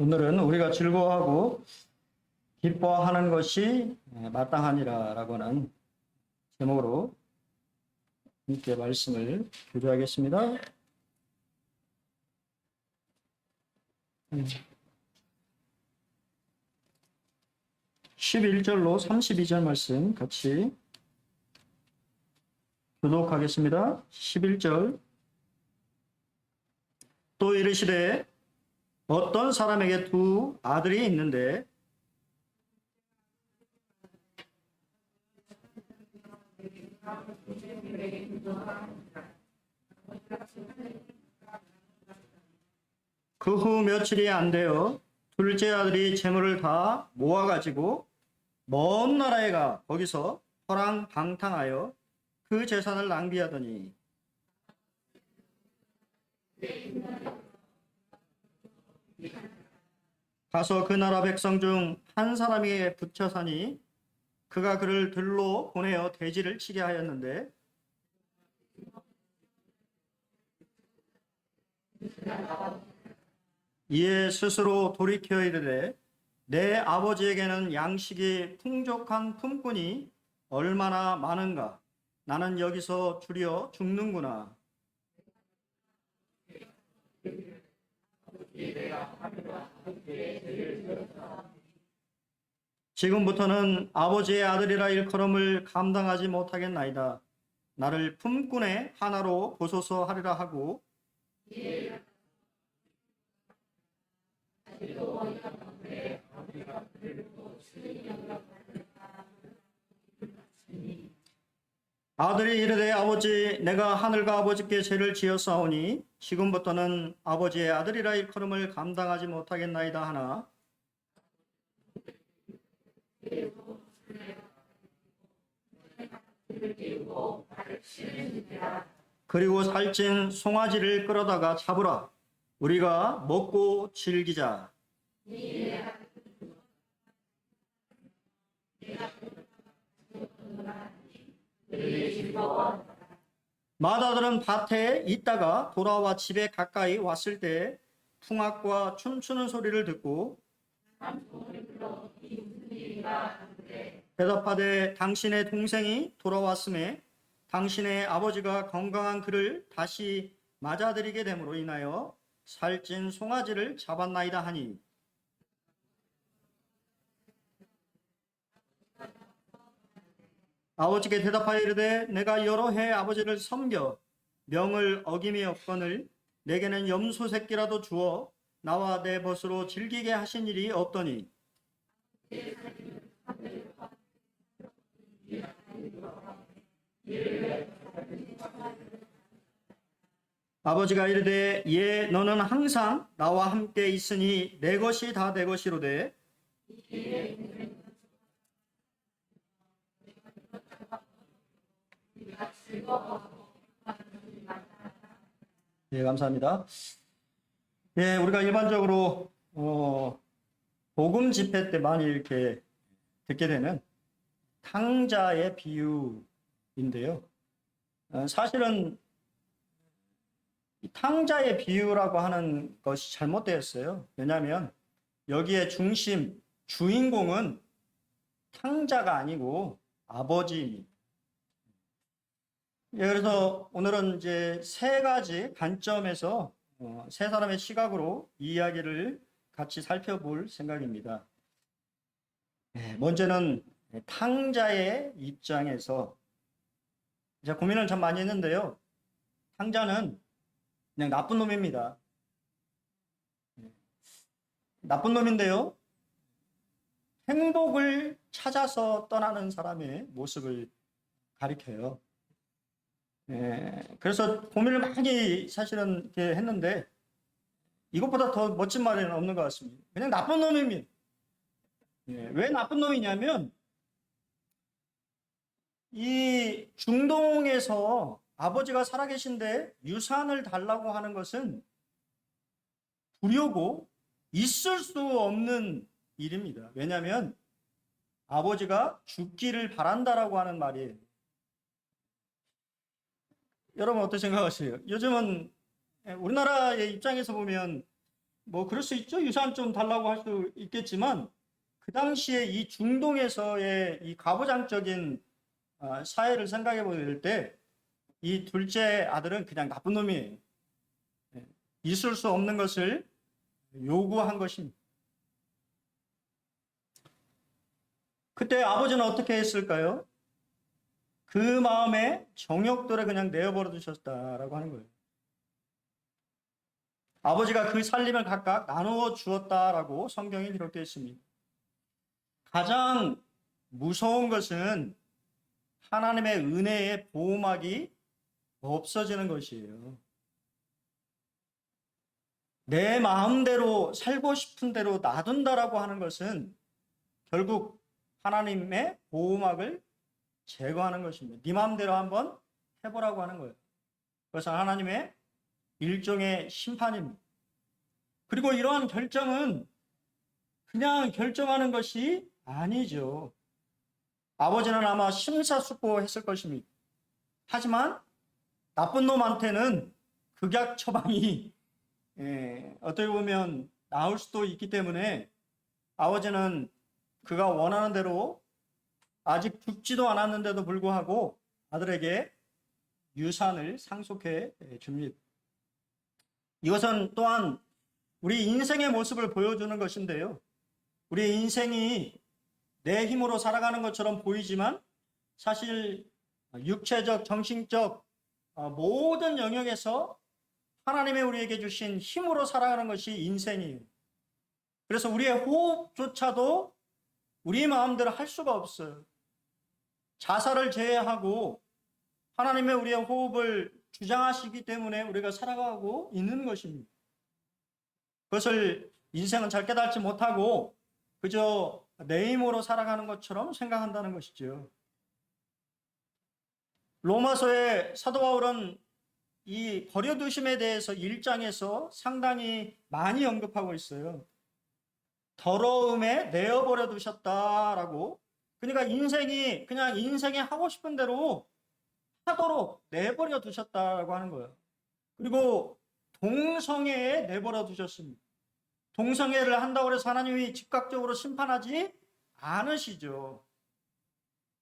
오늘은 우리가 즐거워하고 기뻐하는 것이 마땅하니라 라고는 제목으로 함께 말씀을 교류하겠습니다. 11절로 32절 말씀 같이 교독하겠습니다. 11절. 또 이르시되 어떤 사람에게 두 아들이 있는데 그 후 며칠이 안 되어 둘째 아들이 재물을 다 모아가지고 먼 나라에 가 거기서 허랑방탕하여 그 재산을 낭비하더니 가서 그 나라 백성 중 한 사람에게 붙여 사니 그가 그를 들로 보내어 돼지를 치게 하였는데 이에 스스로 돌이켜 이르되 내 아버지에게는 양식이 풍족한 품꾼이 얼마나 많은가. 나는 여기서 주려 죽는구나. 지금부터는 아버지의 아들이라 일컬음을 감당하지 못하겠나이다. 나를 품꾼의 하나로 보소서 하리라 하고 아들이 이르되 아버지 내가 하늘과 아버지께 죄를 지었사오니 지금부터는 아버지의 아들이라 일컬음을 감당하지 못하겠나이다 하나 그리고 살찐 송아지를 끌어다가 잡으라. 우리가 먹고 즐기자. 맏아들은 밭에 있다가 돌아와 집에 가까이 왔을 때 풍악과 춤추는 소리를 듣고 대답하되 당신의 동생이 돌아왔음에 당신의 아버지가 건강한 그를 다시 맞아들이게 됨으로 인하여 살찐 송아지를 잡았나이다 하니 아버지께 대답하여 이르되 내가 여러 해 아버지를 섬겨 명을 어김이 없거늘 내게는 염소 새끼라도 주어 나와 내 벗으로 즐기게 하신 일이 없더니 아버지가 이르되 예 너는 항상 나와 함께 있으니 내 것이 다 내 것이로되 예, 감사합니다. 예, 우리가 일반적으로 복음 집회 때 많이 이렇게 듣게 되는 탕자의 비유인데요. 사실은 이 탕자의 비유라고 하는 것이 잘못되었어요. 왜냐하면 여기에 중심, 주인공은 탕자가 아니고 아버지입니다. 예, 그래서 오늘은 이제 세 가지 관점에서 세 사람의 시각으로 이 이야기를 같이 살펴볼 생각입니다. 먼저는 탕자의 입장에서 제가 고민을 참 많이 했는데요. 탕자는 그냥 나쁜 놈입니다. 나쁜 놈인데요. 행복을 찾아서 떠나는 사람의 모습을 가리켜요. 그래서 고민을 많이 사실은 이렇게 했는데 이것보다 더 멋진 말은 없는 것 같습니다. 그냥 나쁜 놈입니다. 왜 나쁜 놈이냐면 이 중동에서 아버지가 살아계신데 유산을 달라고 하는 것은 두려고 있을 수 없는 일입니다. 왜냐하면 아버지가 죽기를 바란다라고 하는 말이에요. 여러분 어떻게 생각하세요? 요즘은 우리나라의 입장에서 보면 뭐 그럴 수 있죠. 유산 좀 달라고 할 수 있겠지만 그 당시에 이 중동에서의 이 가부장적인 사회를 생각해 볼 때 이 둘째 아들은 그냥 나쁜 놈이에요. 예, 있을 수 없는 것을 요구한 것입니다. 그때 아버지는 어떻게 했을까요? 그 마음에 정욕들을 그냥 내어버려 두셨다라고 하는 거예요. 아버지가 그 살림을 각각 나누어 주었다라고 성경에 기록되어 있습니다. 가장 무서운 것은 하나님의 은혜의 보호막이 없어지는 것이에요. 내 마음대로 살고 싶은 대로 놔둔다라고 하는 것은 결국 하나님의 보호막을 제거하는 것입니다. 네 마음대로 한번 해보라고 하는 거예요. 그래서 하나님의 일종의 심판입니다. 그리고 이러한 결정은 그냥 결정하는 것이 아니죠. 아버지는 아마 심사숙고했을 것입니다. 하지만 나쁜 놈한테는 극약 처방이 어떻게 보면 나올 수도 있기 때문에 아버지는 그가 원하는 대로 아직 죽지도 않았는데도 불구하고 아들에게 유산을 상속해 줍니다. 이것은 또한 우리 인생의 모습을 보여주는 것인데요. 우리 인생이 내 힘으로 살아가는 것처럼 보이지만 사실 육체적, 정신적 모든 영역에서 하나님의 우리에게 주신 힘으로 살아가는 것이 인생이에요. 그래서 우리의 호흡조차도 우리 마음대로 할 수가 없어요. 자살을 제외하고 하나님의 우리의 호흡을 주장하시기 때문에 우리가 살아가고 있는 것입니다. 그것을 인생은 잘 깨닫지 못하고 그저 내 힘으로 살아가는 것처럼 생각한다는 것이죠. 로마서의 사도 바울은 이 버려두심에 대해서 1장에서 상당히 많이 언급하고 있어요. 더러움에 내어버려 두셨다라고. 그러니까 인생이 그냥 인생이 하고 싶은 대로 하도록 내버려 두셨다라고 하는 거예요. 그리고 동성애에 내버려 두셨습니다. 동성애를 한다고 해서 하나님이 즉각적으로 심판하지 않으시죠.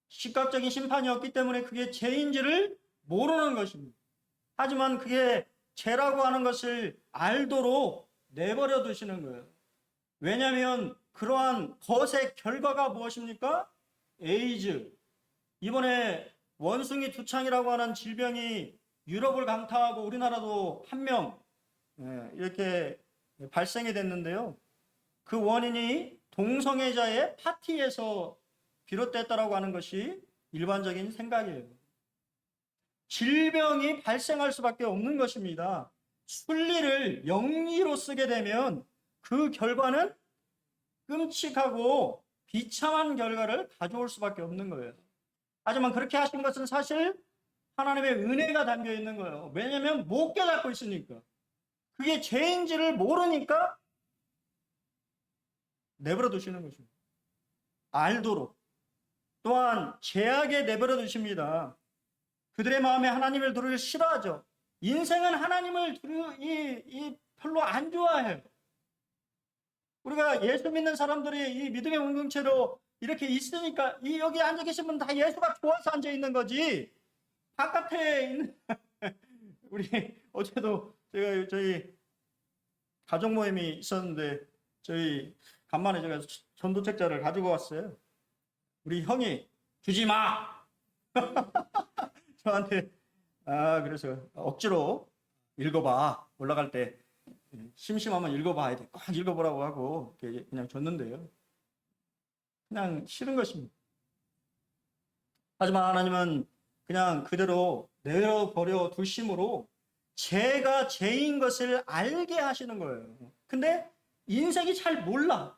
즉각적인 심판이 없기 때문에 그게 죄인지를 모르는 것입니다. 하지만 그게 죄라고 하는 것을 알도록 내버려 두시는 거예요. 왜냐하면 그러한 것의 결과가 무엇입니까? 에이즈. 이번에 원숭이 두창이라고 하는 질병이 유럽을 강타하고 우리나라도 한 명 이렇게 발생이 됐는데요. 그 원인이 동성애자의 파티에서 비롯됐다라고 하는 것이 일반적인 생각이에요. 질병이 발생할 수밖에 없는 것입니다. 순리를 영리로 쓰게 되면 그 결과는 끔찍하고 비참한 결과를 가져올 수밖에 없는 거예요. 하지만 그렇게 하신 것은 사실 하나님의 은혜가 담겨 있는 거예요. 왜냐하면 못 깨닫고 있으니까. 그게 죄인지를 모르니까 내버려 두시는 것입니다. 알도록. 또한 죄악에 내버려 두십니다. 그들의 마음에 하나님을 두르기 싫어하죠. 인생은 하나님을 별로 안 좋아해요. 우리가 예수 믿는 사람들이 이 믿음의 공동체로 이렇게 있으니까 여기 앉아 계신 분 다 예수가 좋아서 앉아 있는 거지. 바깥에 있는 우리 어제도 제가 저희 가족 모임이 있었는데 저희 간만에 제가 전도책자를 가지고 왔어요. 우리 형이 주지 마. 저한테 그래서 억지로 읽어봐. 올라갈 때 심심하면 읽어봐야 돼. 꼭 읽어보라고 하고 그냥 줬는데요. 그냥 싫은 것입니다. 하지만 하나님은 그냥 그대로 내버려 두심으로 죄가 죄인 것을 알게 하시는 거예요. 근데 인생이 잘 몰라.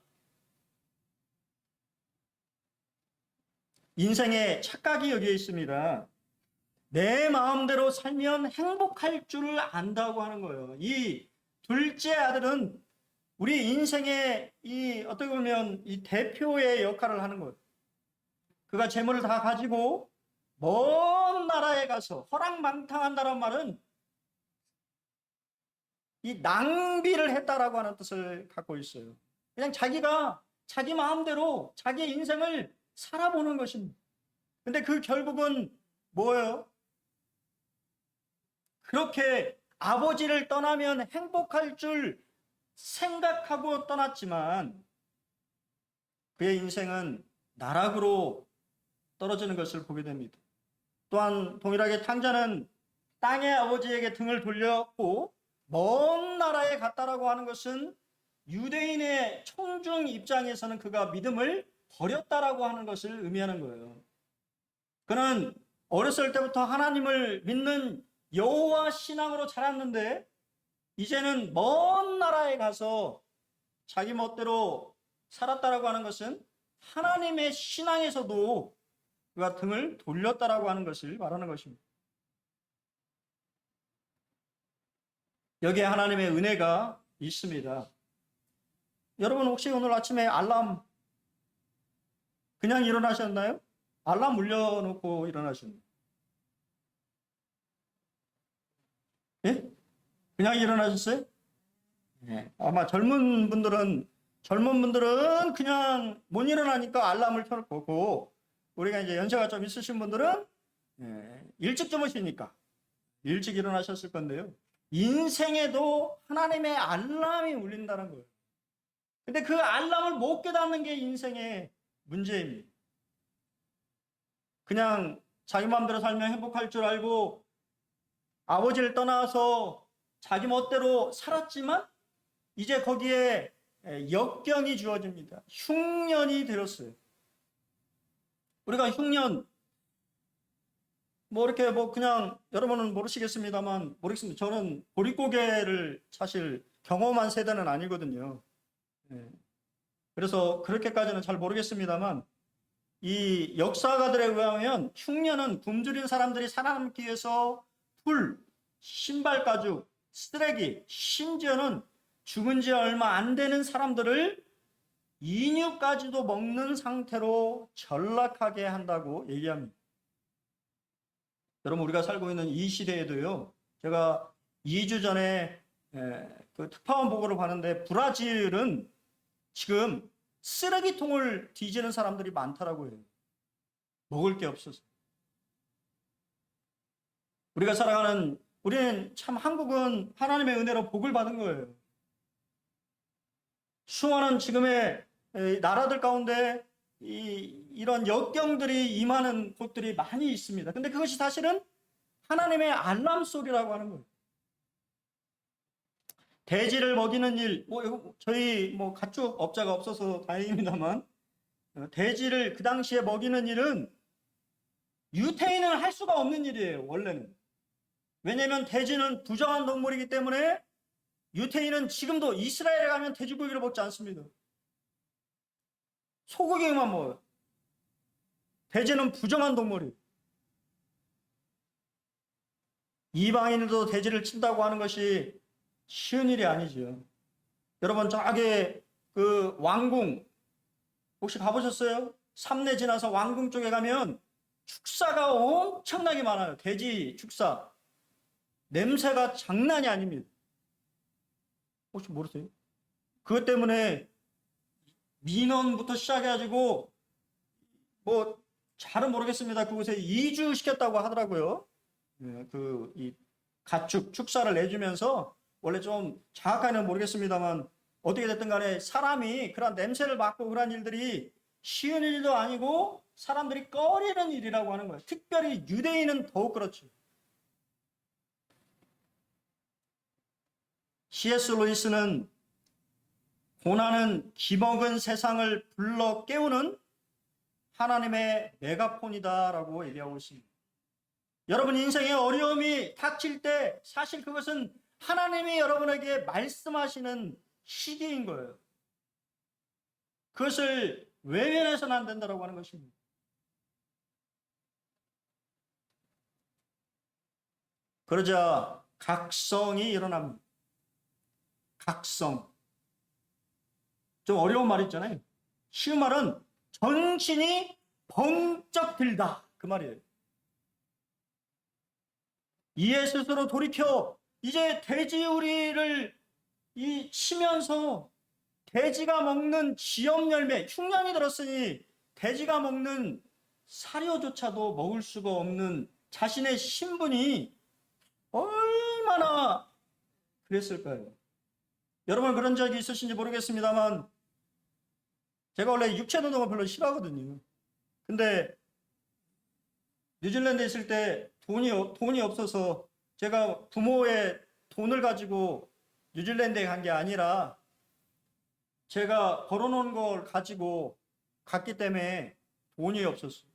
인생에 착각이 여기에 있습니다. 내 마음대로 살면 행복할 줄 안다고 하는 거예요. 이 둘째 아들은 우리 인생의 어떻게 보면 이 대표의 역할을 하는 거예요. 그가 재물을 다 가지고 먼 나라에 가서 허락망탕한다는 말은 이 낭비를 했다라고 하는 뜻을 갖고 있어요. 그냥 자기가 자기 마음대로 자기의 인생을 살아보는 것입니다. 근데 그 결국은 뭐예요? 그렇게 아버지를 떠나면 행복할 줄 생각하고 떠났지만 그의 인생은 나락으로 떨어지는 것을 보게 됩니다. 또한 동일하게 탕자는 땅의 아버지에게 등을 돌렸고 먼 나라에 갔다라고 하는 것은 유대인의 청중 입장에서는 그가 믿음을 버렸다라고 하는 것을 의미하는 거예요. 그는 어렸을 때부터 하나님을 믿는 여호와 신앙으로 자랐는데 이제는 먼 나라에 가서 자기 멋대로 살았다라고 하는 것은 하나님의 신앙에서도 그가 등을 돌렸다라고 하는 것을 말하는 것입니다. 여기에 하나님의 은혜가 있습니다. 여러분 혹시 오늘 아침에 알람 그냥 일어나셨나요? 알람 울려놓고 일어나셨나요? 예? 그냥 일어나셨어요? 네. 아마 젊은 분들은 그냥 못 일어나니까 알람을 켜놓을 거고, 우리가 이제 연세가 좀 있으신 분들은 일찍 주무시니까 일찍 일어나셨을 건데요. 인생에도 하나님의 알람이 울린다는 거예요. 근데 그 알람을 못 깨닫는 게 인생의 문제입니다. 그냥 자기 마음대로 살면 행복할 줄 알고 아버지를 떠나서 자기 멋대로 살았지만 이제 거기에 역경이 주어집니다. 흉년이 들었어요. 우리가 흉년 이렇게 그냥 여러분은 모르시겠습니다만 모르겠습니다. 저는 보릿고개를 사실 경험한 세대는 아니거든요. 그래서 그렇게까지는 잘 모르겠습니다만 이 역사가들에 의하면 흉년은 굶주린 사람들이 살아남기 위해서 풀, 신발 가죽, 쓰레기, 심지어는 죽은 지 얼마 안 되는 사람들을 인육까지도 먹는 상태로 전락하게 한다고 얘기합니다. 여러분 우리가 살고 있는 이 시대에도요. 제가 2주 전에 그 특파원 보고를 봤는데 브라질은 지금 쓰레기통을 뒤지는 사람들이 많다라고 해요. 먹을 게 없어서. 우리는 참 한국은 하나님의 은혜로 복을 받은 거예요. 수많은 지금의 나라들 가운데 이런 역경들이 임하는 곳들이 많이 있습니다. 근데 그것이 사실은 하나님의 알람 소리라고 하는 거예요. 돼지를 먹이는 일, 저희 가축업자가 없어서 다행입니다만, 돼지를 그 당시에 먹이는 일은 유태인은 할 수가 없는 일이에요, 원래는. 왜냐하면 돼지는 부정한 동물이기 때문에 유태인은 지금도 이스라엘에 가면 돼지고기를 먹지 않습니다. 소고기만 먹어요. 돼지는 부정한 동물이에요. 이방인들도 돼지를 친다고 하는 것이 쉬운 일이 아니죠. 여러분 저기 그 왕궁 혹시 가보셨어요? 삼내 지나서 왕궁 쪽에 가면 축사가 엄청나게 많아요. 돼지 축사. 냄새가 장난이 아닙니다. 혹시 모르세요? 그것 때문에 민원부터 시작해가지고 잘은 모르겠습니다. 그곳에 이주시켰다고 하더라고요. 이 가축 축사를 내주면서 원래 좀 정확하게는 모르겠습니다만 어떻게 됐든 간에 사람이 그런 냄새를 맡고 그런 일들이 쉬운 일도 아니고 사람들이 꺼리는 일이라고 하는 거예요. 특별히 유대인은 더욱 그렇죠. C.S. 루이스는 고난은 기먹은 세상을 불러 깨우는 하나님의 메가폰이다라고 얘기하고 있습니다. 여러분 인생에 어려움이 닥칠 때 사실 그것은 하나님이 여러분에게 말씀하시는 시기인 거예요. 그것을 외면해서는 안 된다고 하는 것입니다. 그러자 각성이 일어납니다. 각성. 좀 어려운 말 있잖아요. 쉬운 말은 정신이 번쩍 들다. 그 말이에요. 이에 스스로 돌이켜 이제 돼지우리를 치면서 돼지가 먹는 지엽 열매, 흉년이 들었으니 돼지가 먹는 사료조차도 먹을 수가 없는 자신의 신분이 얼마나 그랬을까요? 여러분 그런 적이 있으신지 모르겠습니다만 제가 원래 육체노동을 별로 싫어하거든요. 근데 뉴질랜드에 있을 때 돈이 없어서 제가 부모의 돈을 가지고 뉴질랜드에 간 게 아니라 제가 벌어놓은 걸 가지고 갔기 때문에 돈이 없었어요.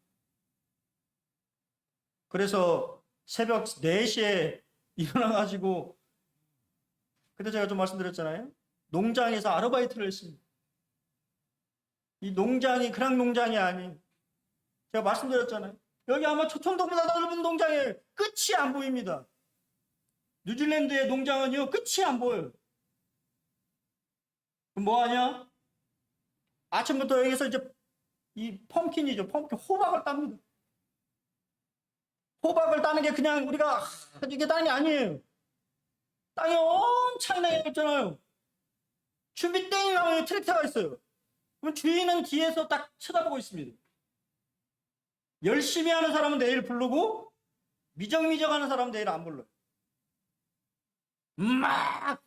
그래서 새벽 4시에 일어나가지고 그때 제가 좀 말씀드렸잖아요. 농장에서 아르바이트를 했습니다. 이 농장이 그냥 농장이 아니에요. 제가 말씀드렸잖아요. 여기 아마 초청동보다 넓은 농장에 끝이 안 보입니다. 뉴질랜드의 농장은요, 끝이 안 보여요. 그럼 뭐 하냐? 아침부터 여기서 이제 이 펌킨이죠. 펌킨, 호박을 땁니다. 호박을 따는 게 그냥 우리가 이게 따는 게 아니에요. 땅이 엄청나게 넓잖아요. 준비 땡 하면 트랙터가 있어요. 그럼 주인은 뒤에서 딱 쳐다보고 있습니다. 열심히 하는 사람은 내일 부르고 미적미적 하는 사람은 내일 안 불러요. 막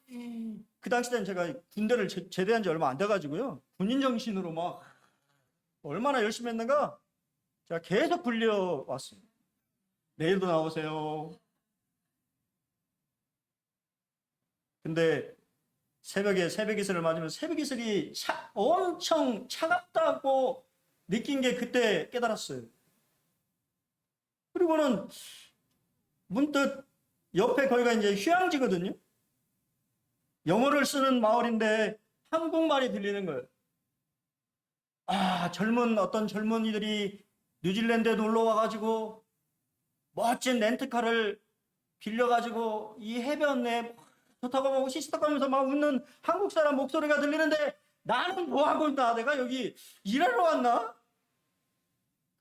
그 당시 때는 제가 군대를 제대한 지 얼마 안 돼가지고요. 군인 정신으로 막 얼마나 열심히 했는가 제가 계속 불려왔어요. 내일도 나오세요. 근데 새벽에 새벽 이슬을 맞으면 새벽 이슬이 엄청 차갑다고 느낀 게 그때 깨달았어요. 그리고는 문득 옆에 거기가 이제 휴양지거든요. 영어를 쓰는 마을인데 한국말이 들리는 거예요. 아, 어떤 젊은이들이 뉴질랜드에 놀러 와가지고 멋진 렌트카를 빌려가지고 이 해변에 좋다고 하고 시시덕거리면서 막 웃는 한국 사람 목소리가 들리는데 나는 뭐 하고 있나? 내가 여기 일하러 왔나?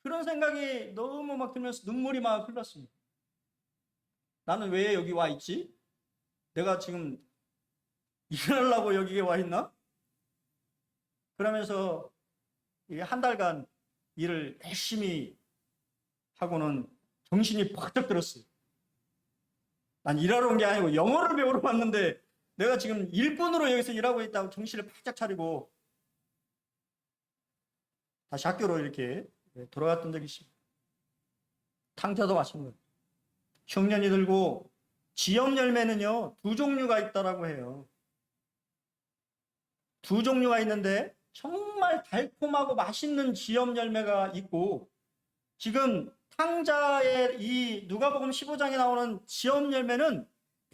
그런 생각이 너무 막 들면서 눈물이 막 흘렀습니다. 나는 왜 여기 와 있지? 내가 지금 일하려고 여기에 와 있나? 그러면서 한 달간 일을 열심히 하고는 정신이 팍 들었어요. 난 일하러 온 게 아니고 영어를 배우러 왔는데 내가 지금 일꾼으로 여기서 일하고 있다고 정신을 바짝 차리고 다시 학교로 이렇게 돌아갔던 적이 있습니다. 탕자도 마찬가지예요. 흉년이 들고 지엽 열매는요 2종류가 있다라고 해요. 2종류가 있는데 정말 달콤하고 맛있는 지엽 열매가 있고 지금 탕자의 이 누가복음 15장에 나오는 지엽 열매는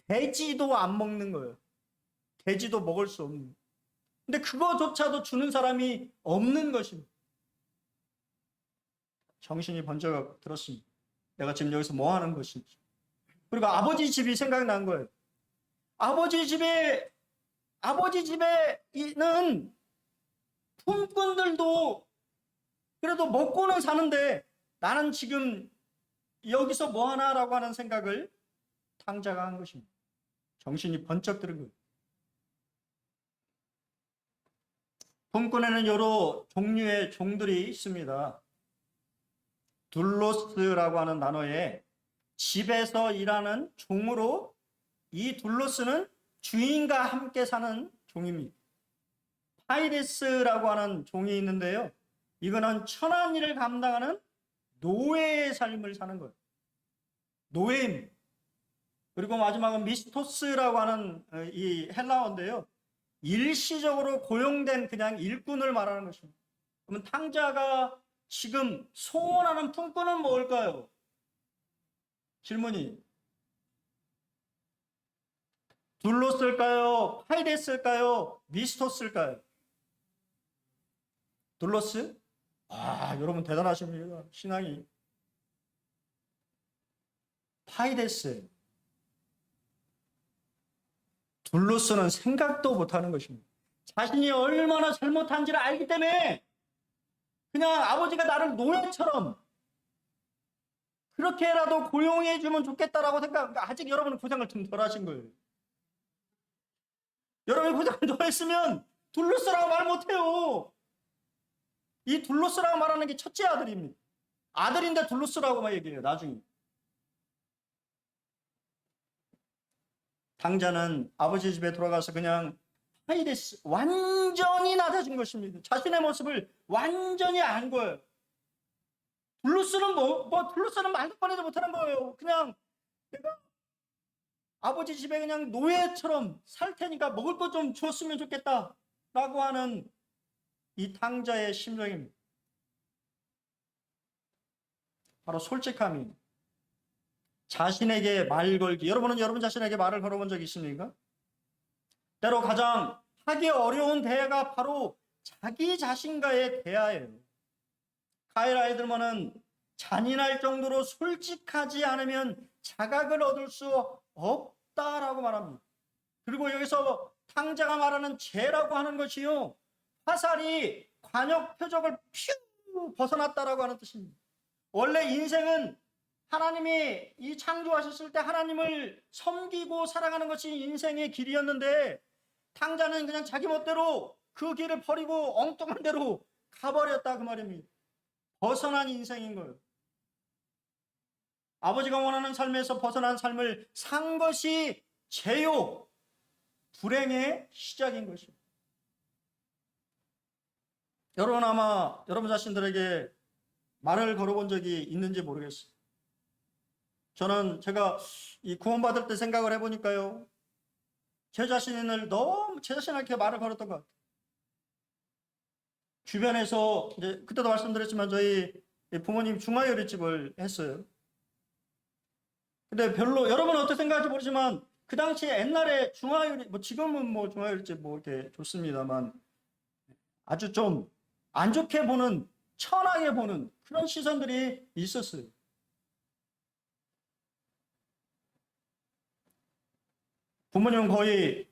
돼지도 안 먹는 거예요. 돼지도 먹을 수 없는 거예요. 근데 그거조차도 주는 사람이 없는 것입니다. 정신이 번쩍 들었습니다. 내가 지금 여기서 뭐 하는 것인지. 그리고 아버지 집이 생각난 거예요. 아버지 집에는 품꾼들도 그래도 먹고는 사는데 나는 지금 여기서 뭐 하나라고 하는 생각을 탕자가 한 것입니다. 정신이 번쩍 드는 거예요. 품꾼에는 여러 종류의 종들이 있습니다. 둘로스라고 하는 단어에 집에서 일하는 종으로 이 둘로스는 주인과 함께 사는 종입니다. 파이레스라고 하는 종이 있는데요. 이거는 천한 일을 감당하는 노예의 삶을 사는 거예요. 노예입니다. 그리고 마지막은 미스토스라고 하는 이 헬라어인데요. 일시적으로 고용된 그냥 일꾼을 말하는 것입니다. 그러면 탕자가 지금 소원하는 품꾼은 뭘까요? 질문이. 둘로스일까요? 파이레스일까요? 미스토스일까요? 둘로스? 아, 여러분 대단하십니다. 신앙이. 파이레스. 둘로스는 생각도 못하는 것입니다. 자신이 얼마나 잘못한지를 알기 때문에 그냥 아버지가 나를 노예처럼 그렇게라도 고용해 주면 좋겠다라고 아직 여러분은 고생을 좀 덜 하신 거예요. 여러분이 고생을 덜 했으면 둘러쓰라고 말 못해요. 이 둘러쓰라고 말하는 게 첫째 아들입니다. 아들인데 둘러쓰라고 막 얘기해요, 나중에. 당자는 아버지 집에 돌아가서 그냥 파이데스, 완전히 낮아진 것입니다. 자신의 모습을 완전히 안 거예요. 둘러쓰는 둘러쓰는 말도 꺼내지 못하는 거예요. 그냥 내가 아버지 집에 그냥 노예처럼 살 테니까 먹을 것 좀 줬으면 좋겠다 라고 하는 이 탕자의 심정입니다. 바로 솔직함이. 자신에게 말 걸기. 여러분은 여러분 자신에게 말을 걸어본 적이 있습니까? 때로 가장 하기 어려운 대화가 바로 자기 자신과의 대화예요. 가일 아이들만은 잔인할 정도로 솔직하지 않으면 자각을 얻을 수 없다라고 말합니다. 그리고 여기서 탕자가 말하는 죄라고 하는 것이요, 화살이 관역 표적을 퓨 벗어났다라고 하는 뜻입니다. 원래 인생은 하나님이 이 창조하셨을 때 하나님을 섬기고 살아가는 것이 인생의 길이었는데, 탕자는 그냥 자기 멋대로 그 길을 버리고 엉뚱한 대로 가버렸다 그 말입니다. 벗어난 인생인 거예요. 아버지가 원하는 삶에서 벗어난 삶을 산 것이 죄요, 불행의 시작인 것입니다. 여러분 아마 여러분 자신들에게 말을 걸어본 적이 있는지 모르겠어요. 저는 제가 이 구원받을 때 생각을 해보니까요, 제 자신한테 말을 걸었던 것 같아요. 주변에서 이제 그때도 말씀드렸지만 저희 부모님 중화요리집을 했어요. 근데 별로 여러분은 어떻게 생각할지 모르지만 그 당시에 옛날에 중화요리, 지금은 중화요리집 이렇게 좋습니다만 아주 좀 안 좋게 보는, 천하게 보는 그런 시선들이 있었어요. 부모님은 거의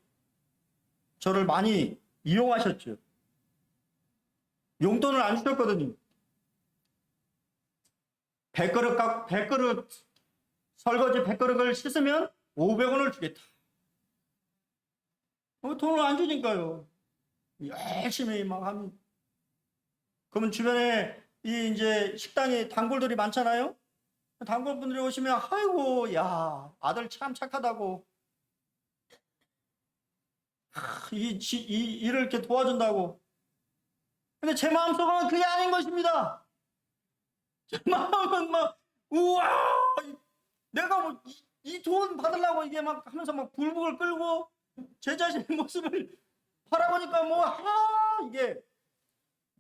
저를 많이 이용하셨죠. 용돈을 안 주셨거든요. 100그릇 설거지 100그릇을 씻으면 500원을 주겠다. 돈을 안 주니까요. 열심히 막 합니다. 그러면 주변에 이제 식당에 단골들이 많잖아요. 단골분들이 오시면 아이고 야 아들 참 착하다고, 이 일을 이렇게 도와준다고. 근데 제 마음속은 그게 아닌 것입니다. 제 마음은 막 우와 내가 이 돈 받으려고 이게 막 하면서 막 불복을 끌고 제 자신의 모습을 바라보니까 이게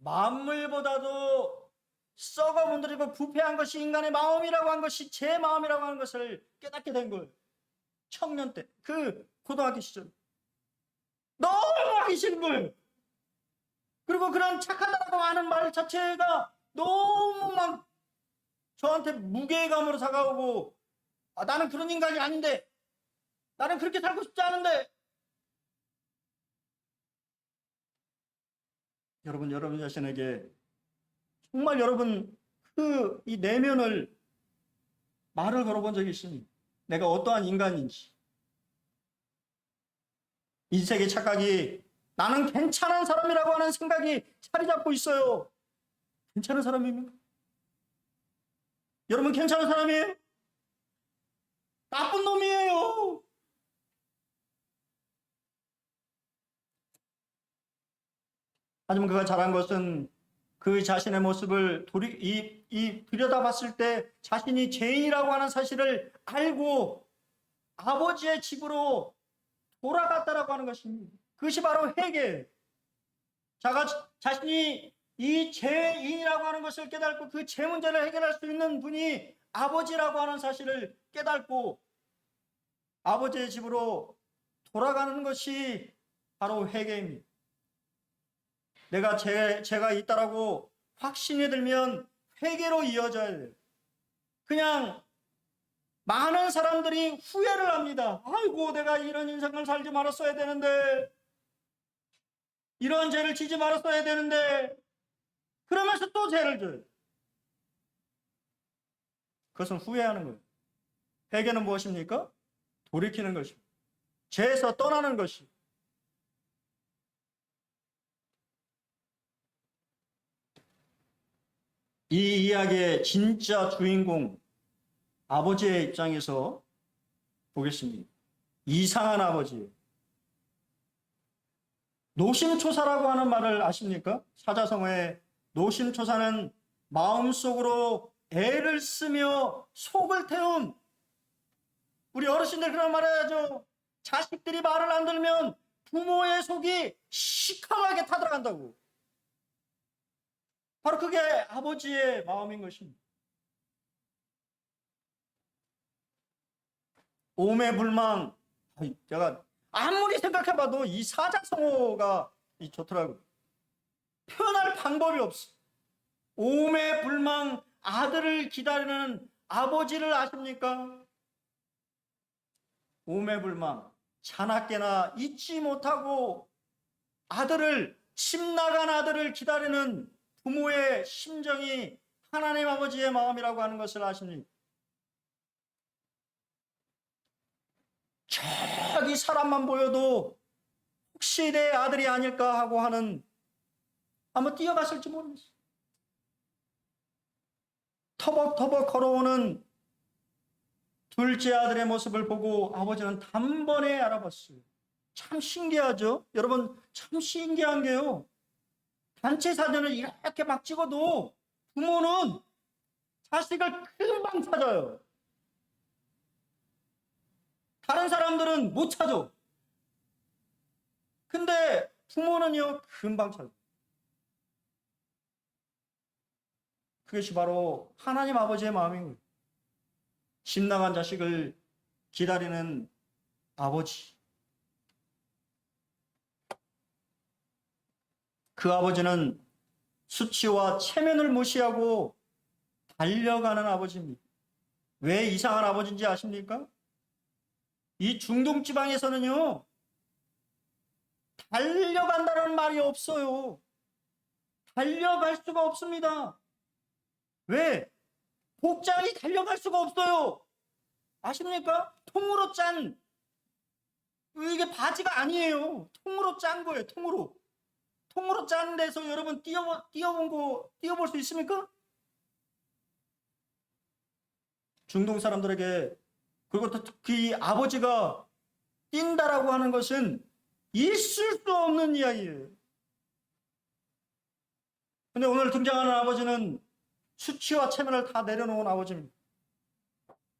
만물보다도 썩어 문드리고 부패한 것이 인간의 마음이라고 한 것이 제 마음이라고 하는 것을 깨닫게 된 거예요. 청년 때, 그 고등학교 시절 너무 하기 싫은 거예요. 그리고 그런 착하다고 하는 말 자체가 너무 막 저한테 무게감으로 다가오고, 나는 그런 인간이 아닌데, 나는 그렇게 살고 싶지 않은데. 여러분 자신에게 정말 여러분 이 내면을 말을 걸어본 적이 있습니다. 내가 어떠한 인간인지. 인생의 착각이 나는 괜찮은 사람이라고 하는 생각이 자리 잡고 있어요. 괜찮은 사람입니까? 여러분 괜찮은 사람이에요? 나쁜 놈이에요. 하지만 그가 잘한 것은 그 자신의 모습을 들여다봤을 때 자신이 죄인이라고 하는 사실을 알고 아버지의 집으로 돌아갔다라고 하는 것입니다. 그것이 바로 회개. 자신이 이 죄인이라고 하는 것을 깨닫고 그 죄 문제를 해결할 수 있는 분이 아버지라고 하는 사실을 깨닫고 아버지의 집으로 돌아가는 것이 바로 회개입니다. 내가 죄가 있다라고 확신이 들면 회개로 이어져야 돼요. 그냥 많은 사람들이 후회를 합니다. 아이고 내가 이런 인생을 살지 말았어야 되는데, 이런 죄를 지지 말았어야 되는데, 그러면서 또 죄를 져요. 그것은 후회하는 거예요. 회개는 무엇입니까? 돌이키는 것입니다. 죄에서 떠나는 것이. 이 이야기의 진짜 주인공 아버지의 입장에서 보겠습니다. 이상한 아버지. 노심초사라고 하는 말을 아십니까? 사자성어의 노심초사는 마음속으로 애를 쓰며 속을 태운, 우리 어르신들 그런 말 해야죠. 자식들이 말을 안 들면 부모의 속이 시커멓게 타들어간다고. 바로 그게 아버지의 마음인 것입니다. 오매불망. 제가 아무리 생각해봐도 이 사자성어가 좋더라고요. 표현할 방법이 없어. 오매불망 아들을 기다리는 아버지를 아십니까? 오매불망 자나깨나 잊지 못하고 집 나간 아들을 기다리는 부모의 심정이 하나님 아버지의 마음이라고 하는 것을 아십니까? 저기 사람만 보여도 혹시 내 아들이 아닐까 하고 하는, 아마 뛰어갔을지 모르겠어요. 터벅터벅 걸어오는 둘째 아들의 모습을 보고 아버지는 단번에 알아봤어요. 참 신기하죠? 여러분, 참 신기한 게요. 단체 사진을 이렇게 막 찍어도 부모는 자식을 금방 찾아요. 다른 사람들은 못 찾아. 근데 부모는요, 금방 찾아. 그것이 바로 하나님 아버지의 마음인 거예요. 집 나간 자식을 기다리는 아버지. 그 아버지는 수치와 체면을 무시하고 달려가는 아버지입니다. 왜 이상한 아버지인지 아십니까? 이 중동 지방에서는요, 달려간다는 말이 없어요. 달려갈 수가 없습니다. 왜? 복장이 달려갈 수가 없어요. 아십니까? 통으로 짠, 이게 바지가 아니에요. 통으로 짠 거예요. 통으로 짠 데서 여러분 뛰어볼 수 있습니까? 중동 사람들에게, 그리고 특히 아버지가 뛴다라고 하는 것은 있을 수 없는 이야기예요. 근데 오늘 등장하는 아버지는 수치와 체면을 다 내려놓은 아버지입니다.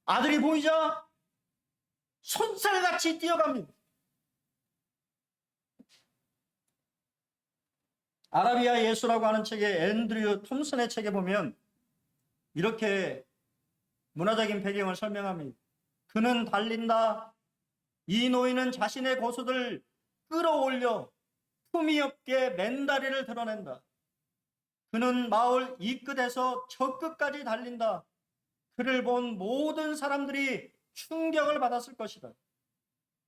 아들이 보이자 손살같이 뛰어갑니다. 아라비아 예수라고 하는 책의 앤드류 톰슨의 책에 보면 이렇게 문화적인 배경을 설명합니다. 그는 달린다. 이 노인은 자신의 고수들 끌어올려 품위 없게 맨다리를 드러낸다. 그는 마을 이 끝에서 저 끝까지 달린다. 그를 본 모든 사람들이 충격을 받았을 것이다.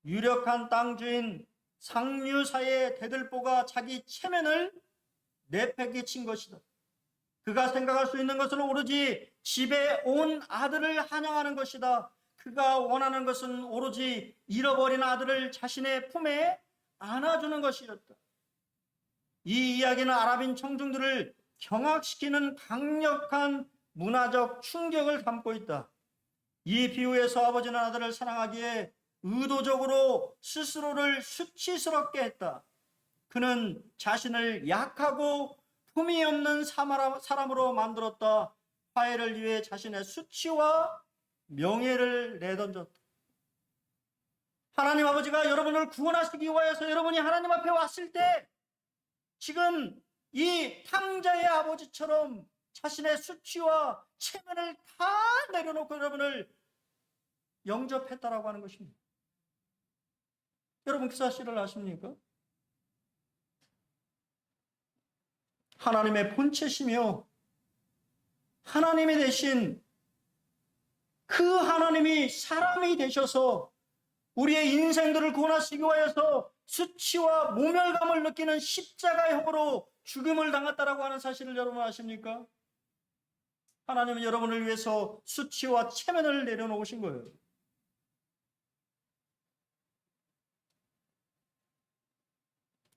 유력한 땅 주인 상류사의 대들보가 자기 체면을 내팽개친 것이다. 그가 생각할 수 있는 것은 오로지 집에 온 아들을 환영하는 것이다. 그가 원하는 것은 오로지 잃어버린 아들을 자신의 품에 안아주는 것이었다. 이 이야기는 아랍인 청중들을 경악시키는 강력한 문화적 충격을 담고 있다. 이 비유에서 아버지는 아들을 사랑하기에 의도적으로 스스로를 수치스럽게 했다. 그는 자신을 약하고 품이 없는 사람으로 만들었다. 화해를 위해 자신의 수치와 명예를 내던졌다. 하나님 아버지가 여러분을 구원하시기 위해서 여러분이 하나님 앞에 왔을 때 지금 이 탕자의 아버지처럼 자신의 수치와 체면을 다 내려놓고 여러분을 영접했다라고 하는 것입니다. 여러분 그 사실을 아십니까? 하나님의 본체시며 하나님이 되신 그 하나님이 사람이 되셔서 우리의 인생들을 구원하시기 위해서 수치와 모멸감을 느끼는 십자가의 형으로 죽음을 당했다라고 하는 사실을 여러분 아십니까? 하나님은 여러분을 위해서 수치와 체면을 내려놓으신 거예요.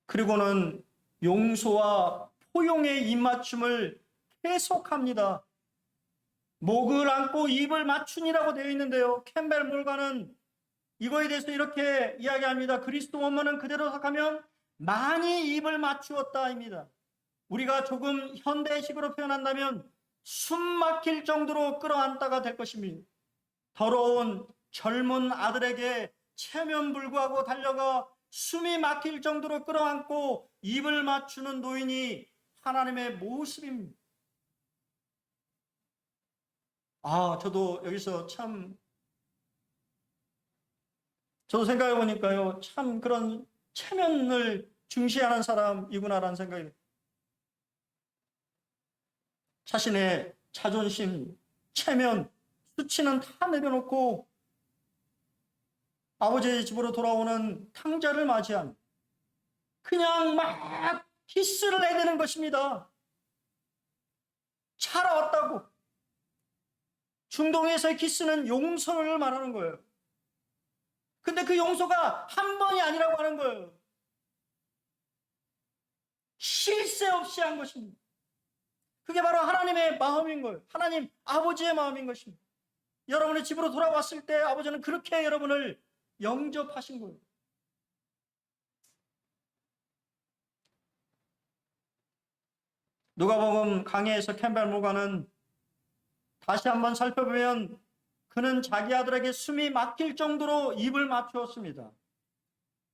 그리고는 용서와 포용의 입맞춤을 계속합니다. 목을 안고 입을 맞춘이라고 되어 있는데요. 캠벨 몰가는 이거에 대해서 이렇게 이야기합니다. 그리스도 원문은 그대로 해석하면 많이 입을 맞추었다입니다. 우리가 조금 현대식으로 표현한다면 숨 막힐 정도로 끌어안다가 될 것입니다. 더러운 젊은 아들에게 체면불구하고 달려가 숨이 막힐 정도로 끌어안고 입을 맞추는 노인이 하나님의 모습입니다. 저도 여기서 저도 생각해 보니까요, 참 그런 체면을 중시하는 사람이구나라는 생각이 듭니다. 자신의 자존심, 체면, 수치는 다 내려놓고 아버지의 집으로 돌아오는 탕자를 맞이한 그냥 막 키스를 해대는 것입니다. 살아왔다고. 중동에서의 키스는 용서를 말하는 거예요. 근데 그 용서가 한 번이 아니라고 하는 거예요. 쉴 새 없이 한 것입니다. 그게 바로 하나님의 마음인 거예요. 하나님 아버지의 마음인 것입니다. 여러분의 집으로 돌아왔을 때 아버지는 그렇게 여러분을 영접하신 거예요. 누가복음 강해에서 캠벨 목사는 다시 한번 살펴보면 그는 자기 아들에게 숨이 막힐 정도로 입을 맞추었습니다.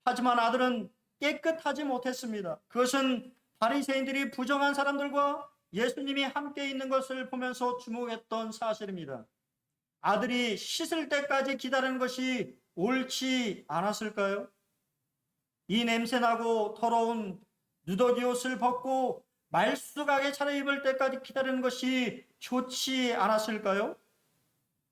하지만 아들은 깨끗하지 못했습니다. 그것은 바리새인들이 부정한 사람들과 예수님이 함께 있는 것을 보면서 주목했던 사실입니다. 아들이 씻을 때까지 기다리는 것이 옳지 않았을까요? 이 냄새나고 더러운 누더기 옷을 벗고 말쑥하게 차려입을 때까지 기다리는 것이 좋지 않았을까요?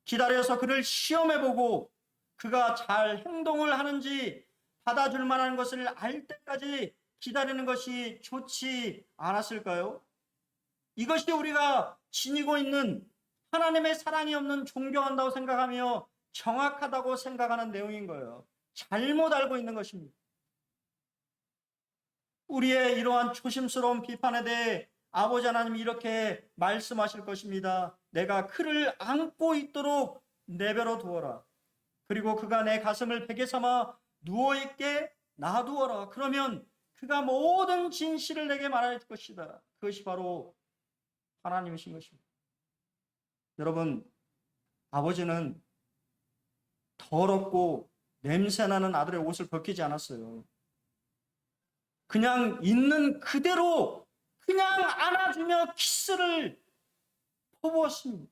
기다려서 그를 시험해보고 그가 잘 행동을 하는지 받아줄 만한 것을 알 때까지 기다리는 것이 좋지 않았을까요? 이것이 우리가 지니고 있는 하나님의 사랑이 없는 존경한다고 생각하며 정확하다고 생각하는 내용인 거예요. 잘못 알고 있는 것입니다. 우리의 이러한 조심스러운 비판에 대해 아버지 하나님이 이렇게 말씀하실 것입니다. 내가 그를 안고 있도록 내버려 두어라. 그리고 그가 내 가슴을 베개 삼아 누워있게 놔두어라. 그러면 그가 모든 진실을 내게 말할 것이다. 그것이 바로 하나님이신 것입니다. 여러분, 아버지는 더럽고 냄새나는 아들의 옷을 벗기지 않았어요. 그냥 있는 그대로 그냥 안아주며 키스를 퍼부었습니다.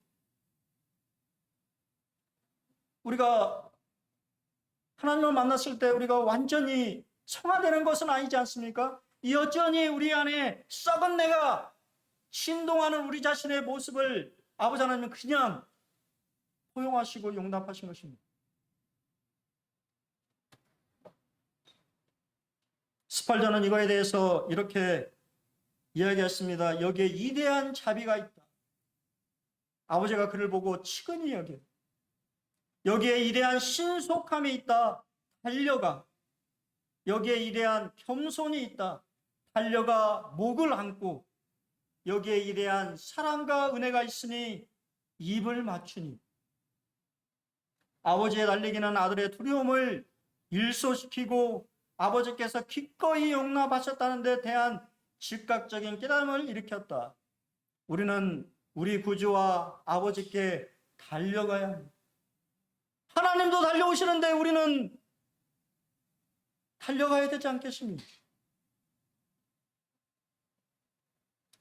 우리가 하나님을 만났을 때 우리가 완전히 성화되는 것은 아니지 않습니까? 여전히 우리 안에 썩은 내가 신동하는 우리 자신의 모습을 아버지 하나님은 그냥 포용하시고 용납하신 것입니다. 스팔전은 이거에 대해서 이렇게 이야기했습니다. 여기에 위대한 자비가 있다. 아버지가 그를 보고 측은히 여겨. 여기에 위대한 신속함이 있다. 달려가. 여기에 위대한 겸손이 있다. 달려가 목을 안고. 여기에 위대한 사랑과 은혜가 있으니 입을 맞추니. 아버지의 달리기는 아들의 두려움을 일소시키고 아버지께서 기꺼이 용납하셨다는 데 대한 즉각적인 깨달음을 일으켰다. 우리는 우리 구주와 아버지께 달려가야 합니다. 하나님도 달려오시는데 우리는 달려가야 되지 않겠습니까?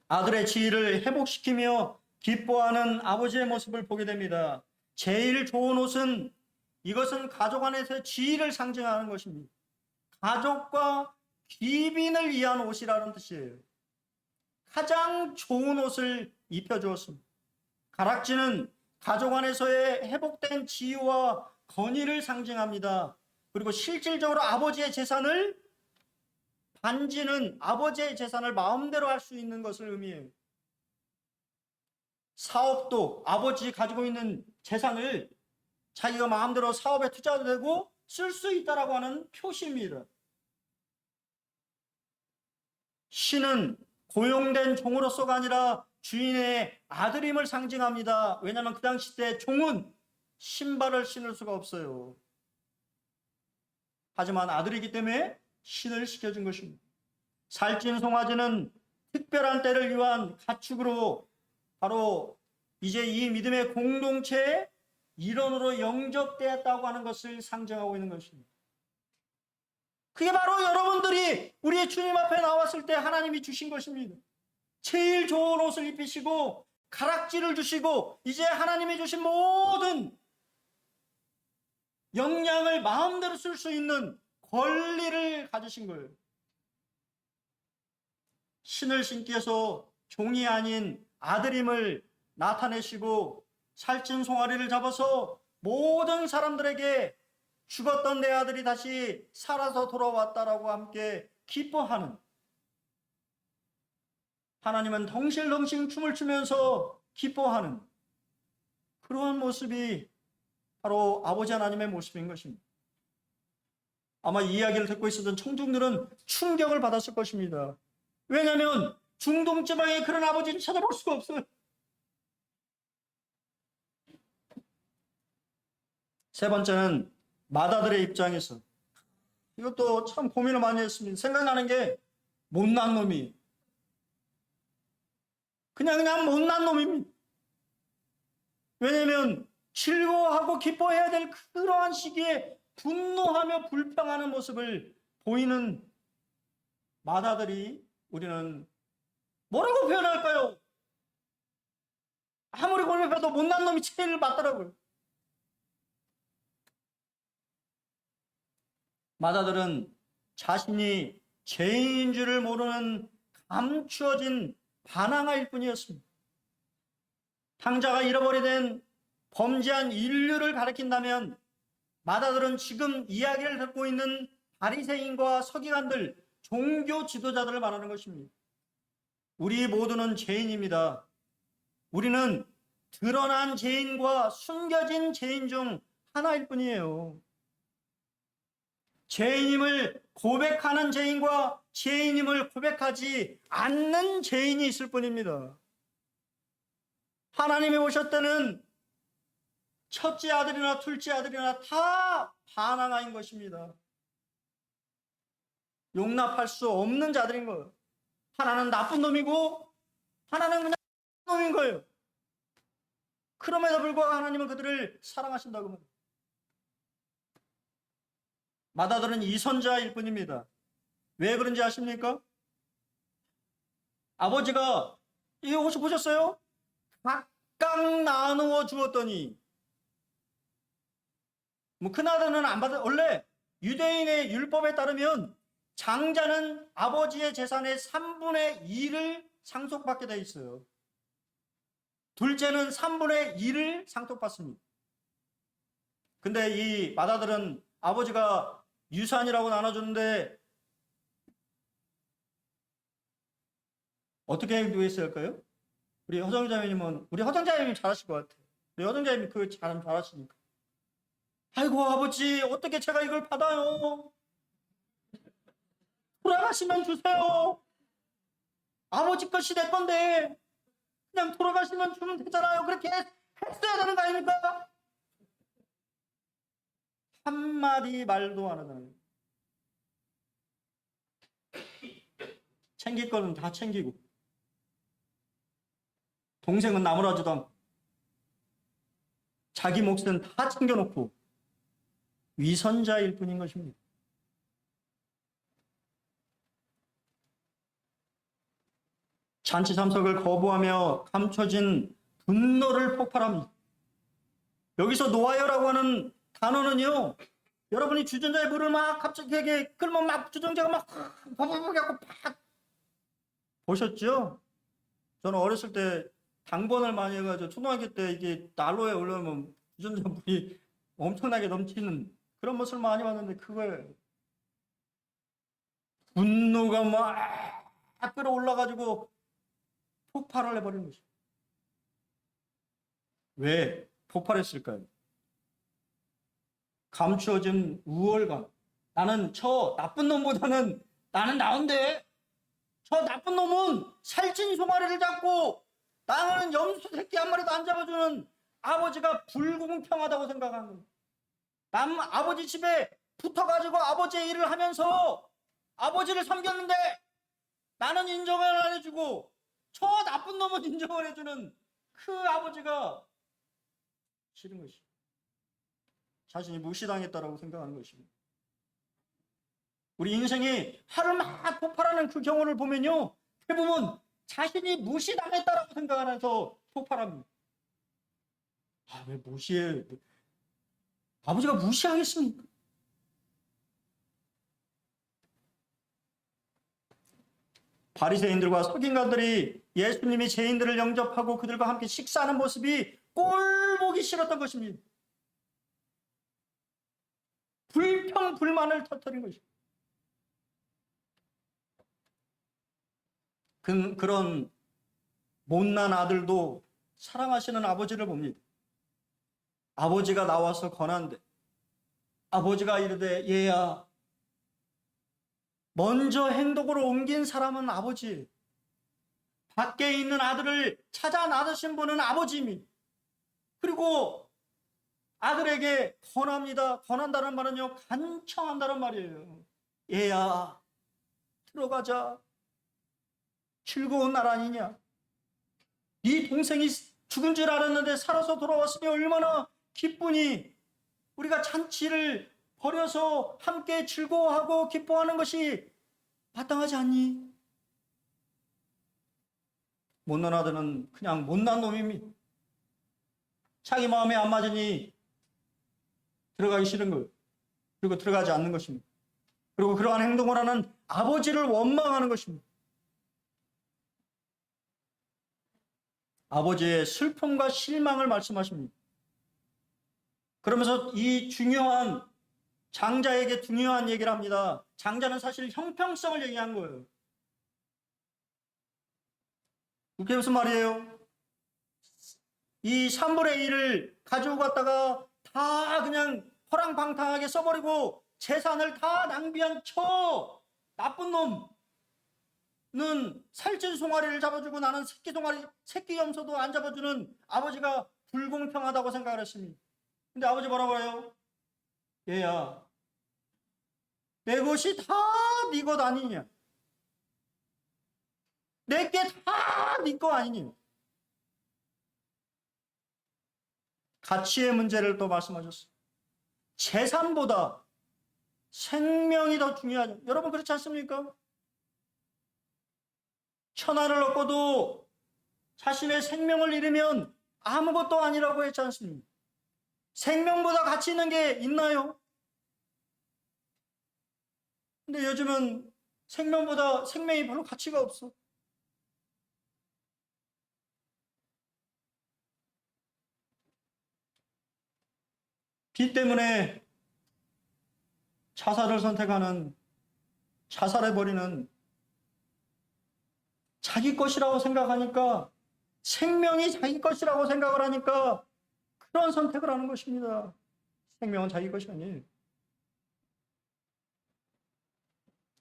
아들의 지위를 회복시키며 기뻐하는 아버지의 모습을 보게 됩니다. 제일 좋은 옷은 이것은 가족 안에서의 지위를 상징하는 것입니다. 가족과 귀빈을 위한 옷이라는 뜻이에요. 가장 좋은 옷을 입혀주었습니다. 가락지는 가족 안에서의 회복된 지위와 권위를 상징합니다. 그리고 실질적으로 아버지의 재산을, 반지는 아버지의 재산을 마음대로 할 수 있는 것을 의미해요. 사업도 아버지 가지고 있는 재산을 자기가 마음대로 사업에 투자도 되고 쓸 수 있다라고 하는 표시입니다. 신은 고용된 종으로서가 아니라 주인의 아들임을 상징합니다. 왜냐하면 그 당시 때 종은 신발을 신을 수가 없어요. 하지만 아들이기 때문에 신을 시켜준 것입니다. 살찐 송아지는 특별한 때를 위한 가축으로 바로 이제 이 믿음의 공동체의 일원으로 영접되었다고 하는 것을 상징하고 있는 것입니다. 그게 바로 여러분들이 우리의 주님 앞에 나왔을 때 하나님이 주신 것입니다. 제일 좋은 옷을 입히시고 가락지를 주시고 이제 하나님이 주신 모든 역량을 마음대로 쓸 수 있는 권리를 가지신 거예요. 신을 신기 위해서 종이 아닌 아들임을 나타내시고 살찐 송아리를 잡아서 모든 사람들에게 죽었던 내 아들이 다시 살아서 돌아왔다라고 함께 기뻐하는, 하나님은 덩실덩실 춤을 추면서 기뻐하는 그러한 모습이 바로 아버지 하나님의 모습인 것입니다. 아마 이 이야기를 듣고 있었던 청중들은 충격을 받았을 것입니다. 왜냐하면 중동 지방에 그런 아버지를 찾아볼 수가 없어요. 세 번째는 마다들의 입장에서, 이것도 참 고민을 많이 했습니다. 생각나는 게 못난 놈이, 그냥 못난 놈입니다. 왜냐하면 즐거워하고 기뻐해야 될 그러한 시기에 분노하며 불평하는 모습을 보이는 마다들이 우리는 뭐라고 표현할까요? 아무리 골매봐도 못난 놈이 제일 맞더라고요. 마다들은 자신이 죄인인 줄을 모르는 감추어진 반항아일 뿐이었습니다. 탕자가 잃어버리된 범죄한 인류를 가리킨다면 마다들은 지금 이야기를 듣고 있는 바리새인과 서기관들, 종교 지도자들을 말하는 것입니다. 우리 모두는 죄인입니다. 우리는 드러난 죄인과 숨겨진 죄인 중 하나일 뿐이에요. 죄인임을 고백하는 죄인과 죄인임을 고백하지 않는 죄인이 있을 뿐입니다. 하나님이 오실 때는 첫째 아들이나 둘째 아들이나 다 반항아인 것입니다. 용납할 수 없는 자들인 거예요. 하나는 나쁜 놈이고 하나는 그냥 놈인 거예요. 그럼에도 불구하고 하나님은 그들을 사랑하신다고 합니다. 마다들은 이선자일 뿐입니다. 왜 그런지 아십니까? 아버지가 이거 혹시 보셨어요? 각각 나누어 주었더니, 그나저나는 안 받아. 원래 유대인의 율법에 따르면 장자는 아버지의 재산의 3분의 2를 상속받게 돼 있어요. 둘째는 3분의 2를 상속받습니다. 근데 이 마다들은 아버지가 유산이라고 나눠주는데 어떻게 행동했을까요? 우리 허정자님이 잘하실 것 같아요. 우리 허정자님이 그거 잘하시니까. 아이고 아버지, 어떻게 제가 이걸 받아요? 돌아가시면 주세요. 아버지 것이 내 건데 그냥 돌아가시면 주면 되잖아요. 그렇게 했어야 되는 거 아닙니까? 한마디 말도 안 하잖아요. 챙길 거는 다 챙기고 동생은 나무라지도 않고 자기 몫은 다 챙겨놓고 위선자일 뿐인 것입니다. 잔치 참석을 거부하며 감춰진 분노를 폭발합니다. 여기서 노하여라고 하는 단어는요, 여러분이 주전자에 물을 막 갑자기 끓으면 막 주전자가 막 하고 팍 보셨죠? 저는 어렸을 때 당번을 많이 해가지고 초등학교 때 이게 난로에 올려놓으면 주전자 물이 엄청나게 넘치는 그런 모습을 많이 봤는데, 그걸 분노가 막 끌어올라가지고 폭발을 해버리는 것입니다. 왜 폭발했을까요? 감추어진 우월감. 나는 저 나쁜 놈보다는 나는 나은데, 저 나쁜 놈은 살찐 송아리를 잡고 나는 염소 새끼 한 마리도 안 잡아주는 아버지가 불공평하다고 생각하는 거예요. 남 아버지 집에 붙어가지고 아버지의 일을 하면서 아버지를 섬겼는데 나는 인정을 안 해주고 저 나쁜 놈은 인정을 해주는 그 아버지가 싫은 것이, 자신이 무시당했다라고 생각하는 것입니다. 우리 인생이 하루마다 폭발하는 그 경우를 보면요, 대부분 자신이 무시당했다라고 생각하면서 폭발합니다. 아, 왜 무시해? 아버지가 무시하겠습니까? 바리새인들과 서기관들이 예수님이 죄인들을 영접하고 그들과 함께 식사하는 모습이 꼴보기 싫었던 것입니다. 불평, 불만을 터뜨린 것입니다. 그런 못난 아들도 사랑하시는 아버지를 봅니다. 아버지가 나와서 권한대. 아버지가 이르되, 얘야, 먼저 행동으로 옮긴 사람은 아버지, 밖에 있는 아들을 찾아 나서신 분은 아버지입니다. 그리고 아들에게 권합니다. 권한다는 말은요, 간청한다는 말이에요. 얘야, 들어가자. 즐거운 날 아니냐? 네 동생이 죽은 줄 알았는데 살아서 돌아왔으니 얼마나 기쁘니? 우리가 잔치를 벌여서 함께 즐거워하고 기뻐하는 것이 마땅하지 않니? 못난 아들은 그냥 못난 놈입니다. 자기 마음에 안 맞으니 들어가기 싫은 거예요. 그리고 들어가지 않는 것입니다. 그리고 그러한 행동을 하는 아버지를 원망하는 것입니다. 아버지의 슬픔과 실망을 말씀하십니다. 그러면서 이 중요한 장자에게 중요한 얘기를 합니다. 장자는 사실 형평성을 얘기한 거예요. 그게 무슨 말이에요? 이 3분의 1을 가지고 갔다가 다 그냥 허랑방탕하게 써버리고 재산을 다 낭비한 저 나쁜 놈은 살찐 송아리를 잡아주고 나는 새끼 송아리, 새끼 염소도 안 잡아주는 아버지가 불공평하다고 생각을 했습니다. 근데 아버지 뭐라고 해요? 얘야, 내 것이 다 네 것 아니냐? 내게 다 네 거 아니냐? 가치의 문제를 또 말씀하셨어요. 재산보다 생명이 더 중요하죠. 여러분 그렇지 않습니까? 천하를 얻고도 자신의 생명을 잃으면 아무것도 아니라고 했지 않습니까? 생명보다 가치 있는 게 있나요? 근데 요즘은 생명보다 생명이 별로 가치가 없어. 빚 때문에 자살을 선택하는, 자살해버리는, 자기 것이라고 생각하니까, 생명이 자기 것이라고 생각을 하니까 그런 선택을 하는 것입니다. 생명은 자기 것이 아니에요.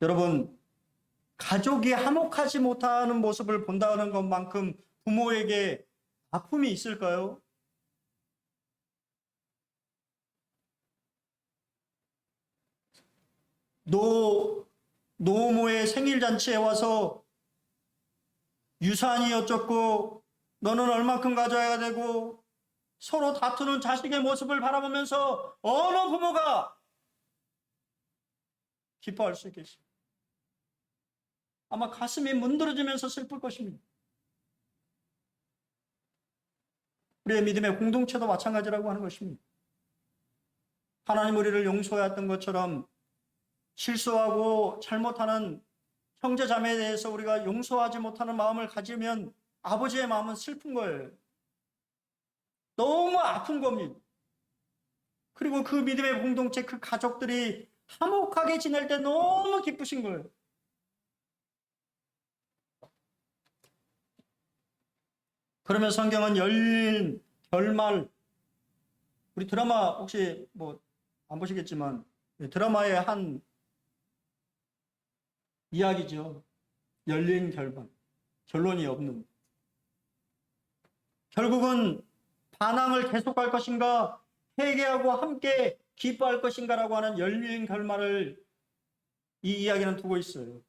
여러분, 가족이 화목하지 못하는 모습을 본다는 것만큼 부모에게 아픔이 있을까요? 노모의 생일잔치에 와서 유산이 어쩌고 너는 얼만큼 가져야 되고 서로 다투는 자식의 모습을 바라보면서 어느 부모가 기뻐할 수 있겠습니까? 아마 가슴이 문드러지면서 슬플 것입니다. 우리의 믿음의 공동체도 마찬가지라고 하는 것입니다. 하나님 우리를 용서하였던 것처럼 실수하고 잘못하는 형제 자매에 대해서 우리가 용서하지 못하는 마음을 가지면 아버지의 마음은 슬픈 거예요. 너무 아픈 겁니다. 그리고 그 믿음의 공동체, 그 가족들이 화목하게 지낼 때 너무 기쁘신 거예요. 그러면 성경은 열린 결말, 우리 드라마 혹시 뭐 안 보시겠지만 드라마의 한 이야기죠. 열린 결말, 결론이 없는. 결국은 반항을 계속할 것인가, 회개하고 함께 기뻐할 것인가라고 하는 열린 결말을 이 이야기는 두고 있어요.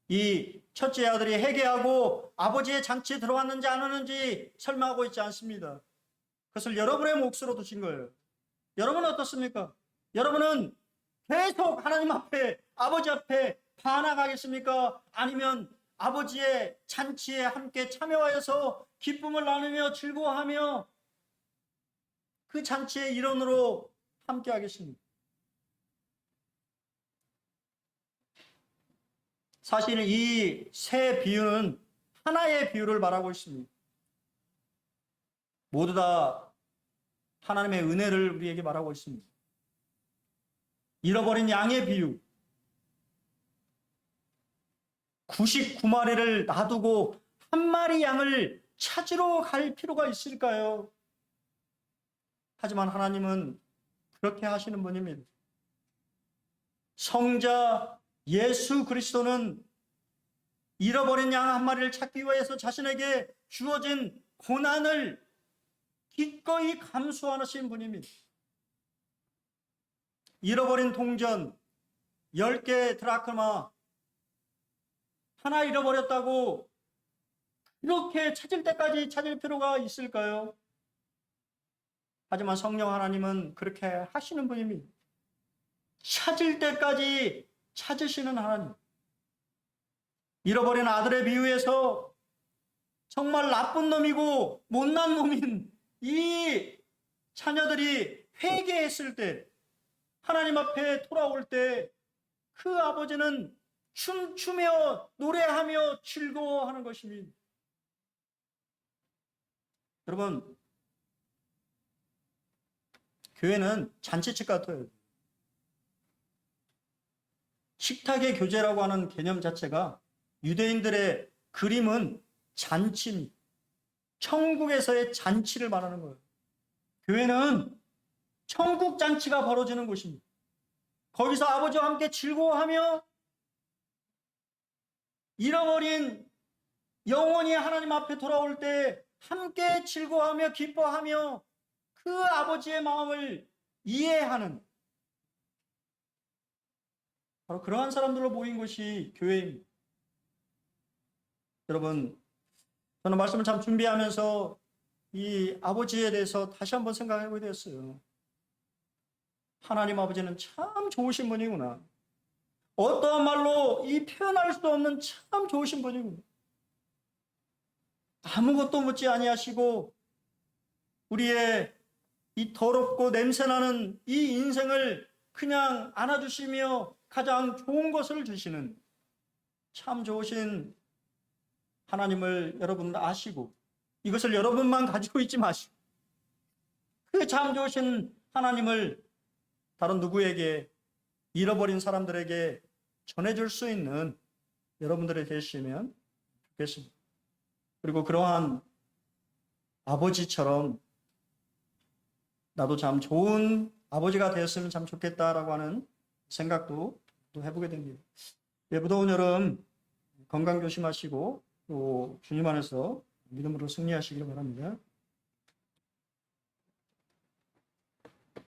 이 첫째 아들이 회개하고 아버지의 잔치에 들어왔는지 안 왔는지 설명하고 있지 않습니다. 그것을 여러분의 몫으로 두신 거예요. 여러분은 어떻습니까? 여러분은 계속 하나님 앞에, 아버지 앞에 반항하겠습니까? 아니면 아버지의 잔치에 함께 참여하여서 기쁨을 나누며 즐거워하며 그 잔치의 일원으로 함께 하겠습니다. 사실 이 세 비유는 하나의 비유를 말하고 있습니다. 모두 다 하나님의 은혜를 우리에게 말하고 있습니다. 잃어버린 양의 비유. 99마리를 놔두고 한 마리 양을 찾으러 갈 필요가 있을까요? 하지만 하나님은 그렇게 하시는 분입니다. 성자 예수 그리스도는 잃어버린 양 한 마리를 찾기 위해서 자신에게 주어진 고난을 기꺼이 감수하신 분입니다. 잃어버린 동전 10개 드라크마 하나 잃어버렸다고 이렇게 찾을 때까지 찾을 필요가 있을까요? 하지만 성령 하나님은 그렇게 하시는 분입니다. 찾을 때까지 찾으시는 하나님. 잃어버린 아들의 비유에서 정말 나쁜 놈이고 못난 놈인 이 자녀들이 회개했을 때, 하나님 앞에 돌아올 때 그 아버지는 춤추며 노래하며 즐거워하는 것입니다. 여러분, 교회는 잔치집 같아요. 식탁의 교제라고 하는 개념 자체가 유대인들의 그림은 잔치입니다. 천국에서의 잔치를 말하는 거예요. 교회는 천국 잔치가 벌어지는 곳입니다. 거기서 아버지와 함께 즐거워하며 잃어버린 영혼이 하나님 앞에 돌아올 때 함께 즐거워하며 기뻐하며 그 아버지의 마음을 이해하는, 바로 그러한 사람들로 모인 것이 교회입니다. 여러분, 저는 말씀을 참 준비하면서 이 아버지에 대해서 다시 한번 생각해 보게 되었어요. 하나님 아버지는 참 좋으신 분이구나. 어떠한 말로 이 표현할 수 없는 참 좋으신 분이구나. 아무것도 묻지 아니하시고 우리의 이 더럽고 냄새나는 이 인생을 그냥 안아주시며 가장 좋은 것을 주시는 참 좋으신 하나님을 여러분 아시고, 이것을 여러분만 가지고 있지 마시고 그 참 좋으신 하나님을 다른 누구에게, 잃어버린 사람들에게 전해줄 수 있는 여러분들이 되시면 좋겠습니다. 그리고 그러한 아버지처럼 나도 참 좋은 아버지가 되었으면 참 좋겠다라고 하는 생각도 또 해보게 됩니다. 예, 무더운 여름 건강 조심하시고 또 주님 안에서 믿음으로 승리하시길 바랍니다.